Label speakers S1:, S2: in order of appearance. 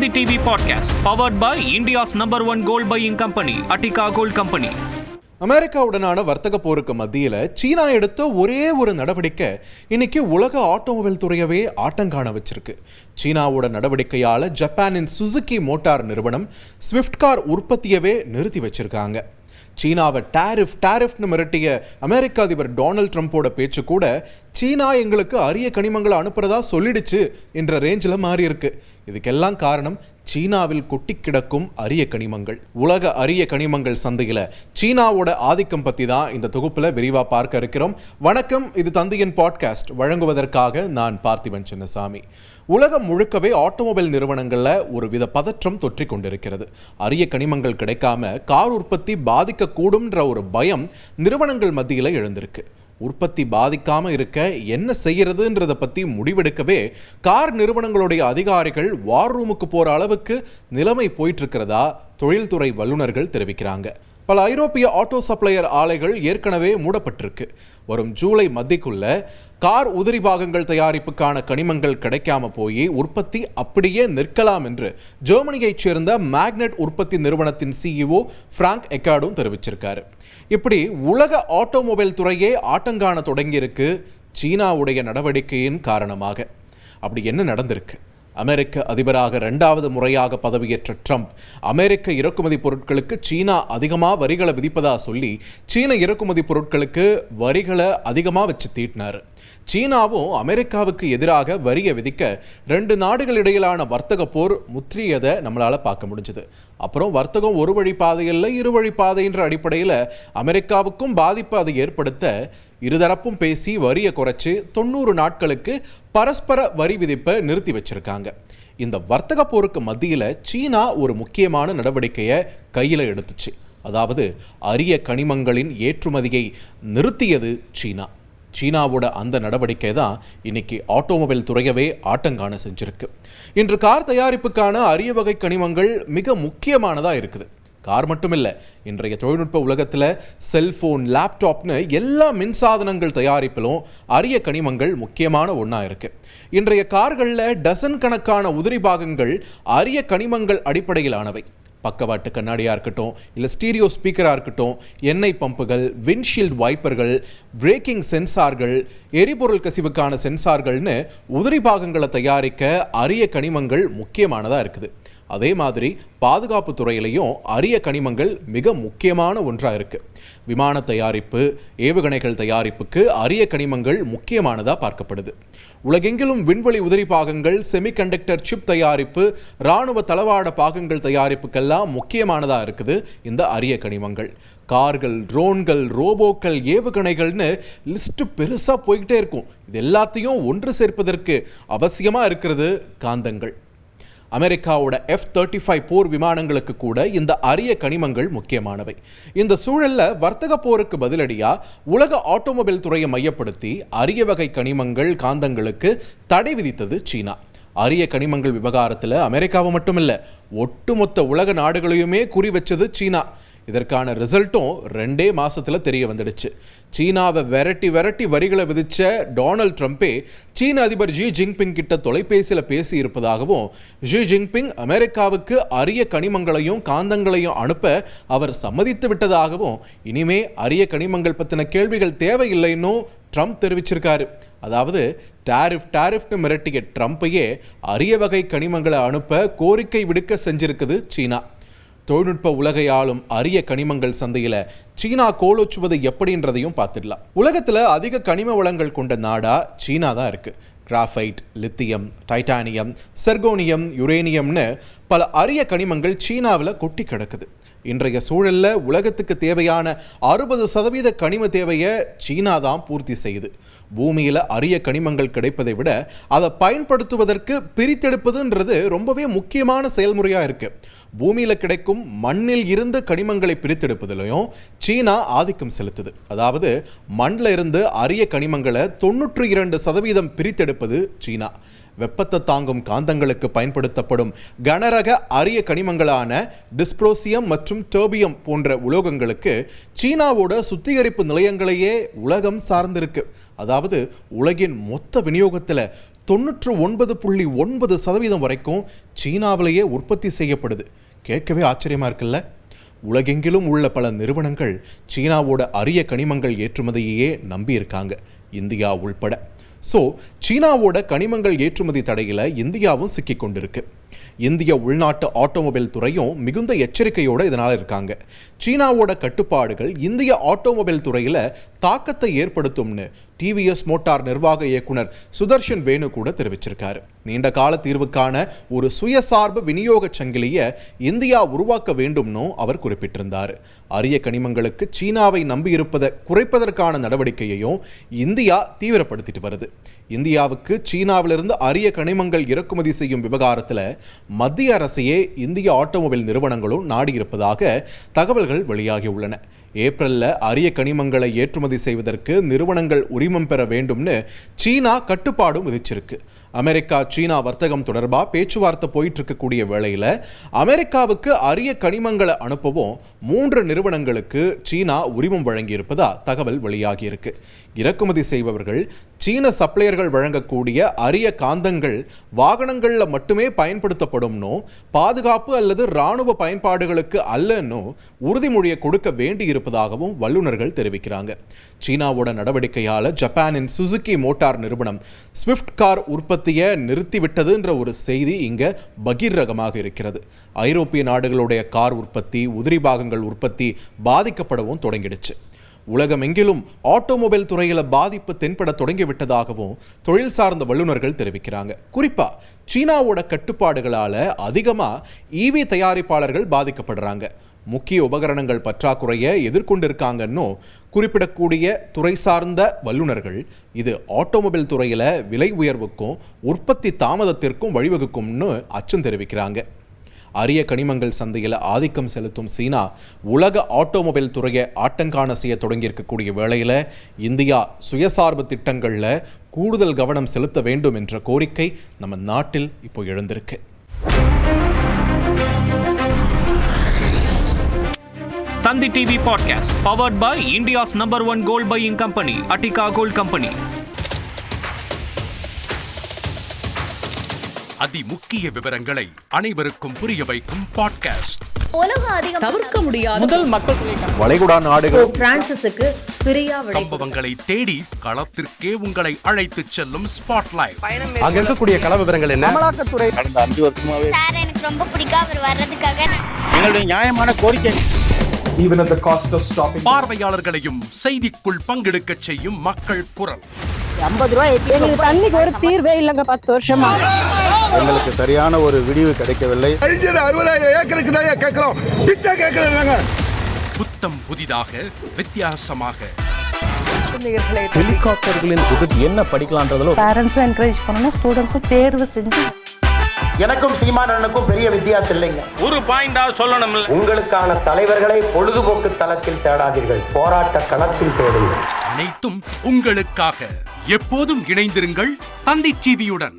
S1: Hindi TV podcast powered by India's #1 gold buying company, Attica Gold Company.
S2: அமெரிக்காவுடனான வர்த்தக போருக்கு மத்தியில் சீனா எடுத்த ஒரே ஒரு நடவடிக்கை இன்னைக்கு உலக ஆட்டோமொபைல் துறையவே ஆட்டங்காண வச்சிருக்கு. சீனாவோட நடவடிக்கையால் ஜப்பானின் சுசுகி மோட்டார் நிறுவனம் ஸ்விஃப்ட் கார் உற்பத்தியவே நிறுத்தி வச்சிருக்காங்க. சீனாவை டாரிஃப்னு மிரட்டிய அமெரிக்க அதிபர் டொனால்ட் ட்ரம்ப்போட பேச்சு கூட சீனா எங்களுக்கு அரிய கனிமங்களை அனுப்புறதா சொல்லிடுச்சு என்ற ரேஞ்சில் மாறி இருக்கு. இதுக்கெல்லாம் காரணம் சீனாவில் கொட்டி கிடக்கும் அரிய கனிமங்கள். உலக அரிய கனிமங்கள் சந்தையில் சீனாவோட ஆதிக்கம் பற்றி தான் இந்த தொகுப்பில் விரிவாக பார்க்க இருக்கிறோம். வணக்கம், இது தந்தையின் பாட்காஸ்ட். வழங்குவதற்காக நான் பார்த்திபன் சின்னசாமி. உலகம் முழுக்கவே ஆட்டோமொபைல் நிறுவனங்களில் ஒரு வித பதற்றம் தொற்றிக் கொண்டிருக்கிறது. அரிய கனிமங்கள் கிடைக்காம கார் உற்பத்தி பாதிக்கக்கூடும்ன்ற ஒரு பயம் நிறுவனங்கள் மத்தியில் எழுந்திருக்கு. உற்பத்தி பாதிக்காம இருக்க என்ன செய்யறதுன்றதை பற்றி முடிவெடுக்கவே கார் நிறுவனங்களுடைய அதிகாரிகள் வார் ரூமுக்கு போகிற அளவுக்கு நிலைமை போயிட்டு இருக்கிறதா தொழில்துறை வல்லுநர்கள் தெரிவிக்கிறாங்க. பல ஐரோப்பிய ஆட்டோ சப்ளையர் ஆலைகள் ஏற்கனவே மூடப்பட்டிருக்கு. வரும் ஜூலை மத்திக்குள்ள கார் உதிரி பாகங்கள் தயாரிப்புக்கான கனிமங்கள் கிடைக்காம போய் உற்பத்தி அப்படியே நிற்கலாம் என்று ஜெர்மனியைச் சேர்ந்த மேக்னெட் உற்பத்தி நிறுவனத்தின் CEO ஃப்ராங்க் எக்கார்டும் தெரிவிச்சிருக்காரு. இப்படி உலக ஆட்டோமொபைல் துறையே ஆட்டங்காண தொடங்கியிருக்கு சீனாவுடைய நடவடிக்கையின் காரணமாக. அப்படி என்ன நடந்திருக்கு? அமெரிக்க அதிபராக 2வது முறையாக பதவியேற்ற ட்ரம்ப் அமெரிக்க இறக்குமதி பொருட்களுக்கு சீனா அதிகமாக வரிகளை விதிப்பதா சொல்லி சீன இறக்குமதி பொருட்களுக்கு வரிகளை அதிகமாக வச்சு தீட்டினார். சீனாவும் அமெரிக்காவுக்கு எதிராக வரியை விதிக்க 2 நாடுகள் இடையிலான வர்த்தக போர் முற்றியதை நம்மளால் பார்க்க முடிஞ்சது. அப்புறம் வர்த்தகம் ஒரு வழி பாதையில் இருவழி பாதைன்ற அடிப்படையில் அமெரிக்காவுக்கும் பாதிப்பு அதை ஏற்படுத்த இருதரப்பும் பேசி வரியை குறைச்சி 90 நாட்களுக்கு பரஸ்பர வரி விதிப்பை நிறுத்தி வச்சிருக்காங்க. இந்த வர்த்தக போருக்கு மத்தியில் சீனா ஒரு முக்கியமான நடவடிக்கையை கையில் எடுத்துச்சு. அதாவது அரிய கனிமங்களின் ஏற்றுமதியை நிறுத்தியது சீனா. சீனாவோட அந்த நடவடிக்கை தான் இன்னைக்கு ஆட்டோமொபைல் துறையவே ஆட்டங்காண செஞ்சிருக்கு. இன்று கார் தயாரிப்புக்கான அரிய வகை கனிமங்கள் மிக முக்கியமானதாக இருக்குது. கார் மட்டும் இல்லை, இன்றைய தொழில்நுட்ப உலகத்தில் செல்ஃபோன், லேப்டாப்னு எல்லா மின்சாதனங்கள் தயாரிப்பிலும் அரிய கனிமங்கள் முக்கியமான ஒன்றா இருக்குது. இன்றைய கார்களில் டசன் கணக்கான உதிரி பாகங்கள் அரிய கனிமங்கள் அடிப்படையிலானவை. பக்கவாட்டு கண்ணாடியாக இருக்கட்டும், இல்லை ஸ்டீரியோ ஸ்பீக்கராக இருக்கட்டும், எண்ணெய் பம்புகள், விண்ட்ஷீல்டு வைப்பர்கள், பிரேக்கிங் சென்சார்கள், எரிபொருள் கசிவுக்கான சென்சார்கள்னு உதிரி பாகங்களை தயாரிக்க அரிய கனிமங்கள் முக்கியமானதாக இருக்குது. அதே மாதிரி பாதுகாப்பு துறையிலையும் அரிய கனிமங்கள் மிக முக்கியமான ஒன்றாக இருக்குது. விமான தயாரிப்பு, ஏவுகணைகள் தயாரிப்புக்கு அரிய கனிமங்கள் முக்கியமானதாக பார்க்கப்படுது. உலகெங்கிலும் விண்வெளி உதிரி பாகங்கள், செமிகண்டக்டர் சிப் தயாரிப்பு, இராணுவ தளவாட பாகங்கள் தயாரிப்புக்கெல்லாம் முக்கியமானதாக இருக்குது இந்த அரிய கனிமங்கள். கார்கள், ட்ரோன்கள், ரோபோக்கள், ஏவுகணைகள்னு லிஸ்ட்டு பெருசாக போய்கிட்டே இருக்கும். இது எல்லாத்தையும் ஒன்று சேர்ப்பதற்கு அவசியமாக இருக்கிறது காந்தங்கள். அமெரிக்காவோட F-35 போர் விமானங்களுக்கு கூட இந்த அரிய கனிமங்கள் முக்கியமானவை. இந்த சூழலில் வர்த்தக போருக்கு பதிலடியாக உலக ஆட்டோமொபைல் துறையை மையப்படுத்தி அரிய வகை கனிமங்கள், காந்தங்களுக்கு தடை விதித்தது சீனா. அரிய கனிமங்கள் விவகாரத்தில் அமெரிக்காவை மட்டுமில்லை, ஒட்டுமொத்த உலக நாடுகளையுமே குறி வச்சது சீனா. இதற்கான ரிசல்ட்டும் 2 மாதத்தில் தெரிய வந்துடுச்சு. சீனாவை விரட்டி வரிகளை விதித்த டொனால்ட் ட்ரம்ப்பே சீன அதிபர் ஜி ஜின்பிங் கிட்ட தொலைபேசியில் பேசி இருப்பதாகவும், ஜி ஜின்பிங் அமெரிக்காவுக்கு அரிய கனிமங்களையும் காந்தங்களையும் அனுப்ப அவர் சம்மதித்து விட்டதாகவும், இனிமே அரிய கனிமங்கள் பற்றின கேள்விகள் தேவையில்லைன்னு ட்ரம்ப் தெரிவிச்சிருக்காரு. அதாவது டாரிஃப்னு மிரட்டிய ட்ரம்ப்பையே அரிய வகை கனிமங்களை அனுப்ப கோரிக்கை விடுக்க செஞ்சிருக்குது சீனா. தொழில்நுட்ப உலகையாளும் அரிய கனிமங்கள் சந்தையில் சீனா கோலோச்சுவது எப்படின்றதையும் பார்த்துடலாம். உலகத்தில் அதிக கனிம வளங்கள் கொண்ட நாடா சீனா தான் இருக்குது. கிராஃபைட், லித்தியம், டைட்டானியம், செர்கோனியம், யுரேனியம்னு பல அரிய கனிமங்கள் சீனாவில் கொட்டி கிடக்குது. இன்றைய சூழலில் உலகத்துக்கு தேவையான 60% கனிம தேவையை சீனா தான் பூர்த்தி செய்யுது. பூமியில் அரிய கனிமங்கள் கிடைப்பதை விட அதை பயன்படுத்துவதற்கு பிரித்தெடுப்பதுன்றது ரொம்பவே முக்கியமான செயல்முறையாக இருக்குது. பூமியில் கிடைக்கும் மண்ணில் இருந்து கனிமங்களை பிரித்தெடுப்பதிலையும் சீனா ஆதிக்கம் செலுத்துது. அதாவது மண்ணில் இருந்து அரிய கனிமங்களை 92% பிரித்தெடுப்பது சீனா. வெப்பத்தை தாங்கும் காந்தங்களுக்கு பயன்படுத்தப்படும் கனரக அரிய கனிமங்களான டிஸ்ப்ரோசியம் மற்றும் டெர்பியம் போன்ற உலோகங்களுக்கு சீனாவோட சுத்திகரிப்பு நிலையங்களையே உலகம் சார்ந்திருக்கு. அதாவது உலகின் மொத்த விநியோகத்தில் 99.9% வரைக்கும் சீனாவிலேயே உற்பத்தி செய்யப்படுது. கேட்கவே ஆச்சரியமா இருக்குல்ல? உலகெங்கிலும் உள்ள பல நிறுவனங்கள் சீனாவோட அரிய கனிமங்கள் ஏற்றுமதியையே நம்பி இருக்காங்க, இந்தியா உள்பட. ஸோ சீனாவோட கனிமங்கள் ஏற்றுமதி தடையில் இந்தியாவும் சிக்கி கொண்டிருக்கு. இந்திய உள்நாட்டு ஆட்டோமொபைல் துறையும் மிகுந்த எச்சரிக்கையோடு இதனால் இருக்காங்க. சீனாவோட கட்டுப்பாடுகள் இந்திய ஆட்டோமொபைல் துறையில் தாக்கத்தை ஏற்படுத்தும்னு டிவிஎஸ் மோட்டார் நிர்வாக இயக்குனர் சுதர்ஷன் வேணு கூட தெரிவிச்சிருக்காரு. நீண்ட கால தீர்வுக்கான ஒரு சுயசார்பு விநியோக சங்கிலியை இந்தியா உருவாக்க வேண்டும்னு அவர் குறிப்பிட்டிருந்தார். அரிய கனிமங்களுக்கு சீனாவை நம்பியிருப்பதை குறைப்பதற்கான நடவடிக்கையையும் இந்தியா தீவிரப்படுத்திட்டு வருது. இந்தியாவுக்கு சீனாவிலிருந்து அரிய கனிமங்கள் இறக்குமதி செய்யும் விவகாரத்தில் மத்திய அரசையே இந்திய ஆட்டோமொபைல் நிறுவனங்களும் நாடியிருப்பதாக தகவல்கள் வெளியாகியுள்ளன. ஏப்ரலில் அரிய கனிமங்களை ஏற்றுமதி செய்வதற்கு நிறுவனங்கள் உரிமம் பெற வேண்டும்னு சீனா கட்டுப்பாடும் விதிச்சிருக்கு. அமெரிக்கா சீனா வர்த்தகம் தொடர்பாக பேச்சுவார்த்தை போயிட்டு இருக்கக்கூடிய வேளையில் அமெரிக்காவுக்கு அரிய கனிமங்களை அனுப்பவும் 3 நிறுவனங்களுக்கு சீனா உரிமம் வழங்கியிருப்பதா தகவல் வெளியாகியிருக்கு. இறக்குமதி செய்பவர்கள் சீன சப்ளையர்கள் வழங்கக்கூடிய அரிய காந்தங்கள் வாகனங்களில் மட்டுமே பயன்படுத்தப்படும்னோ பாதுகாப்பு அல்லது இராணுவ பயன்பாடுகளுக்கு அல்லன்னு உறுதிமொழியை கொடுக்க வேண்டியிருப்பதாகவும் வல்லுநர்கள் தெரிவிக்கிறாங்க. சீனாவோட நடவடிக்கையால் ஜப்பானின் சுசுகி மோட்டார் நிறுவனம் ஸ்விஃப்ட் கார் உற்பத்தியை நிறுத்திவிட்டதுன்ற ஒரு செய்தி இங்கே பகீரகமாக இருக்கிறது. ஐரோப்பிய நாடுகளுடைய கார் உற்பத்தி, உதிரி பாகங்கள் உற்பத்தி பாதிக்கப்படவும் தொடங்கிடுச்சு. உலகமெங்கிலும் ஆட்டோமொபைல் துறையில் பாதிப்பு தென்பட தொடங்கிவிட்டதாகவும் தொழில் சார்ந்த வல்லுநர்கள் தெரிவிக்கிறாங்க. குறிப்பா சீனாவோட கட்டுப்பாடுகளால் அதிகமாக ஈவி தயாரிப்பாளர்கள் பாதிக்கப்படுறாங்க. முக்கிய உபகரணங்கள் பற்றாக்குறையை எதிர்கொண்டிருக்காங்கன்னு குறிப்பிடக்கூடிய துறை சார்ந்த வல்லுநர்கள் இது ஆட்டோமொபைல் துறையில் விலை உயர்வுக்கும் உற்பத்தி தாமதத்திற்கும் வழிவகுக்கும்னு அச்சம் தெரிவிக்கிறாங்க. அரிய கனிமங்கள் சந்தையில் ஆதிக்கம் செலுத்தும் சீனா உலக ஆட்டோமொபைல் துறையை ஆட்டங்காண செய்ய தொடங்கியிருக்கக்கூடிய வேளையில் இந்தியா சுயசார்பு திட்டங்களில் கூடுதல் கவனம் செலுத்த வேண்டும் என்ற கோரிக்கை நம்ம நாட்டில் இப்போ எழுந்திருக்கு.
S1: Thanthi TV podcast powered by India's number 1 gold buying company Attica gold company.
S3: அதிமுக்கிய விவரங்களை அனைவருக்கும் புரிய வைக்கும் பாட்காஸ்ட்.
S4: உலக அதிகம் தவிர்க்க முடியாத
S5: முதல் மக்கள்
S2: வளைகுடா நாடுகள்
S4: பிரான்சிஸுக்கு பிரியா
S3: சம்பவங்களை தேடி களத்திற்கே உங்களை அழைத்துச் செல்லும் ஸ்பாட்லைட்.
S6: அங்க இருக்கக்கூடிய கள விவரங்கள் என்ன?
S7: அமலாக்கத்துறை கடந்த 5 வருஷமாவே
S8: சார் எனக்கு ரொம்ப பிடிக்கும் அவர் வர்றதுக்காக
S7: எங்களுடைய நியாயமான கோரிக்கை.
S6: Even at the cost of stopping.
S3: பார்வையாளர்களையும் செய்திக்குள் பங்கெடுக்கச் செய்யும் மக்கள் குரல்.
S5: 50 ரூபாய் எங்களுக்கு தண்ணிக்கு ஒரு தீர்வே இல்லைங்க 10 வருஷமா.
S7: எங்களுக்கு சரியான ஒரு விடிவு கிடைக்கவில்லை.
S6: 60,000 ஏக்கருக்கு தான் கேட்கிறோம், பிச்சை கேட்கறாங்க.
S3: புத்தம் புதிதாக வித்தியாசமாக
S9: ஹெலிகாப்டர்களின் உதவி என்ன படிக்கலான்றதுல
S5: பேரண்ட்ஸும் என்கரேஜ் பண்ணணும், ஸ்டூடெண்ட்ஸும் தேர்வு செஞ்சு.
S10: எனக்கும் சீமானனுக்கும் பெரிய வித்தியாசம் இல்லைங்க.
S1: ஒரு பாயிண்டா சொல்லணும்.
S10: உங்களுக்கான தலைவர்களை பொழுதுபோக்கு தளத்தில் தேடாதீர்கள், போராட்ட களத்தில் தேடுங்கள்.
S3: அனைத்தும் உங்களுக்காக. எப்போதும் இணைந்திருங்கள் தந்தி டிவியுடன்.